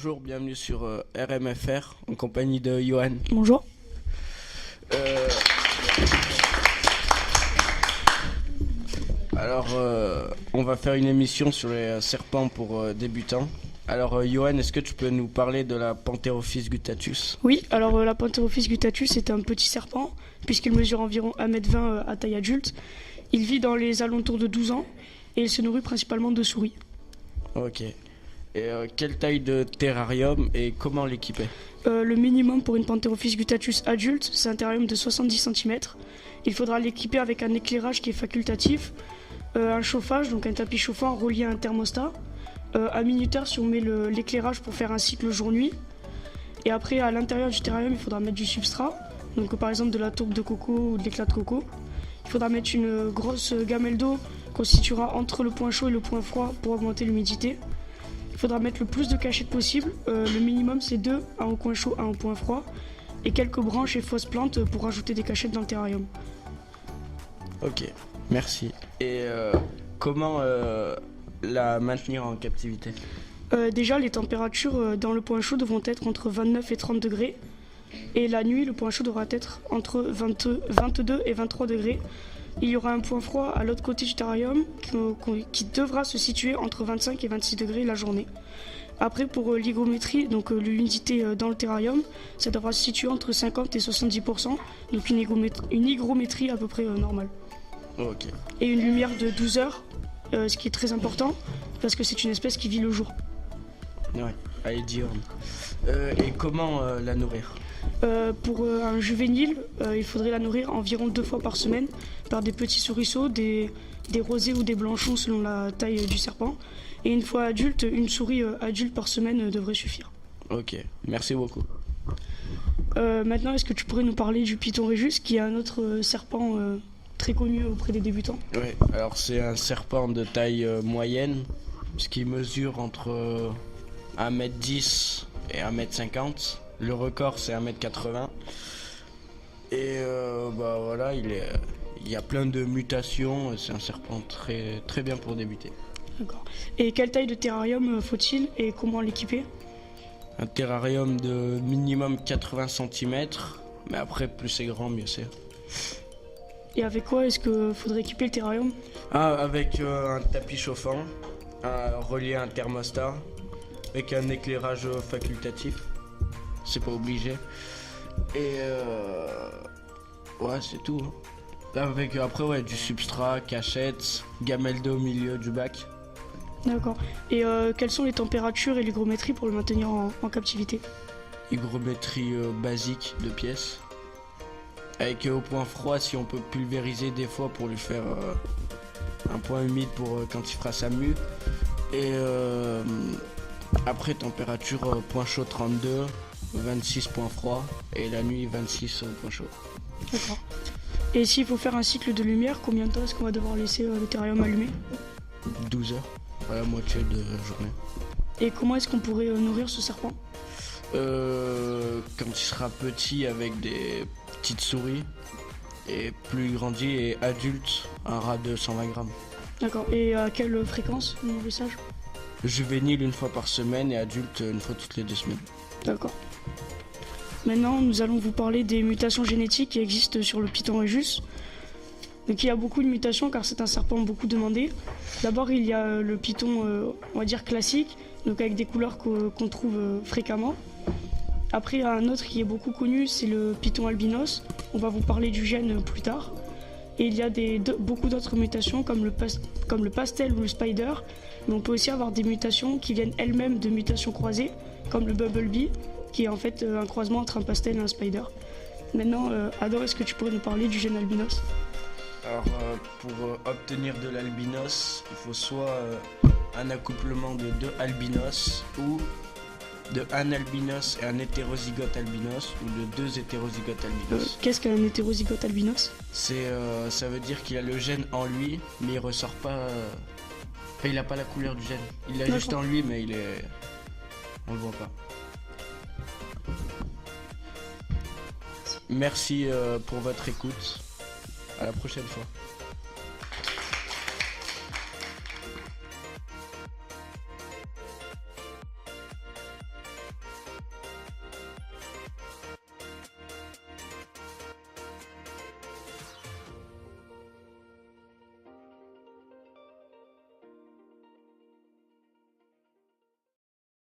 Bonjour, bienvenue sur RMFR en compagnie de Johan. Bonjour. Euh, on va faire une émission sur les serpents pour débutants. Alors, Johan, est-ce que tu peux nous parler de la Pantherophis guttatus? Oui, alors la Pantherophis guttatus est un petit serpent, puisqu'il mesure environ 1,20 m à taille adulte. Il vit dans les alentours de 12 ans et il se nourrit principalement de souris. Ok. Et quelle taille de terrarium et comment l'équiper? Le minimum pour une Pantherophis guttatus adulte, c'est un terrarium de 70 cm. Il faudra l'équiper avec un éclairage qui est facultatif, un chauffage, donc un tapis chauffant relié à un thermostat, un minuteur si on met l'éclairage pour faire un cycle jour-nuit. Et après, à l'intérieur du terrarium, il faudra mettre du substrat, donc par exemple de la tourbe de coco ou de l'éclat de coco. Il faudra mettre une grosse gamelle d'eau qu'on situera entre le point chaud et le point froid pour augmenter l'humidité. Il faudra mettre le plus de cachettes possible. Le minimum c'est 2, un au point chaud, un au point froid. Et quelques branches et fausses plantes pour rajouter des cachettes dans le terrarium. Ok, merci. Et comment la maintenir en captivité? Déjà, les températures dans le point chaud devront être entre 29 et 30 degrés. Et la nuit, le point chaud devra être entre 22 et 23 degrés. Il y aura un point froid à l'autre côté du terrarium qui devra se situer entre 25 et 26 degrés la journée. Après, pour l'hygrométrie, donc l'humidité dans le terrarium, ça devra se situer entre 50 et 70%, donc une hygrométrie à peu près normale. Ok. Et une lumière de 12 heures, ce qui est très important, parce que c'est une espèce qui vit le jour. Ouais, elle est diurne. Et comment la nourrir? Pour un juvénile, il faudrait la nourrir environ 2 fois par semaine par des petits souriceaux, des rosés ou des blanchons selon la taille du serpent. Et une fois adulte, une souris adulte par semaine devrait suffire. Ok, merci beaucoup. Maintenant, est-ce que tu pourrais nous parler du Python Régis, qui est un autre serpent très connu auprès des débutants? Oui, alors c'est un serpent de taille moyenne, ce qui mesure entre 1,10 m et 1,50 m. Le record c'est 1,80 m. Et voilà, il y a plein de mutations. C'est un serpent très, très bien pour débuter. D'accord. Et quelle taille de terrarium faut-il et comment l'équiper? Un terrarium de minimum 80 cm, mais après plus c'est grand mieux c'est. Et avec quoi est-ce qu'il faudrait équiper le terrarium? Avec un tapis chauffant, relié à un thermostat, avec un éclairage facultatif. C'est pas obligé. Et ouais, c'est tout. Avec après du substrat, cachette, gamelle d'eau au milieu du bac. D'accord. Et quelles sont les températures et l'hygrométrie pour le maintenir en captivité? Hygrométrie basique de pièces. Avec au point froid, si on peut pulvériser des fois pour lui faire un point humide pour quand il fera sa mue. Et après température point chaud 32, 26 point froid et la nuit 26 point chaud. D'accord. Et s'il faut faire un cycle de lumière, combien de temps est-ce qu'on va devoir laisser le terrarium allumé? 12 heures, à la moitié de la journée. Et comment est-ce qu'on pourrait nourrir ce serpent? Quand il sera petit avec des petites souris et plus grandi et adulte, un rat de 120 grammes. D'accord. Et à quelle fréquence le nourrissage? Juvénile une fois par semaine et adulte une fois toutes les 2 semaines. D'accord. Maintenant, nous allons vous parler des mutations génétiques qui existent sur le Python Régis. Donc il y a beaucoup de mutations car c'est un serpent beaucoup demandé. D'abord, il y a le Python, on va dire classique, donc avec des couleurs qu'on trouve fréquemment. Après, il y a un autre qui est beaucoup connu, c'est le Python albinos. On va vous parler du gène plus tard. Et il y a beaucoup d'autres mutations comme le pastel ou le spider. Mais on peut aussi avoir des mutations qui viennent elles-mêmes de mutations croisées, comme le bumblebee, qui est en fait un croisement entre un pastel et un spider. Maintenant, Ado, est-ce que tu pourrais nous parler du gène albinos? Alors pour obtenir de l'albinos, il faut soit un accouplement de 2 albinos ou de un albinos et un hétérozygote albinos ou de 2 hétérozygotes albinos. Qu'est-ce qu'un hétérozygote albinos? Ça veut dire qu'il a le gène en lui, mais il ressort pas. Enfin, il a pas la couleur du gène. Il l'a juste en lui, mais on le voit pas. Merci pour votre écoute. À la prochaine fois.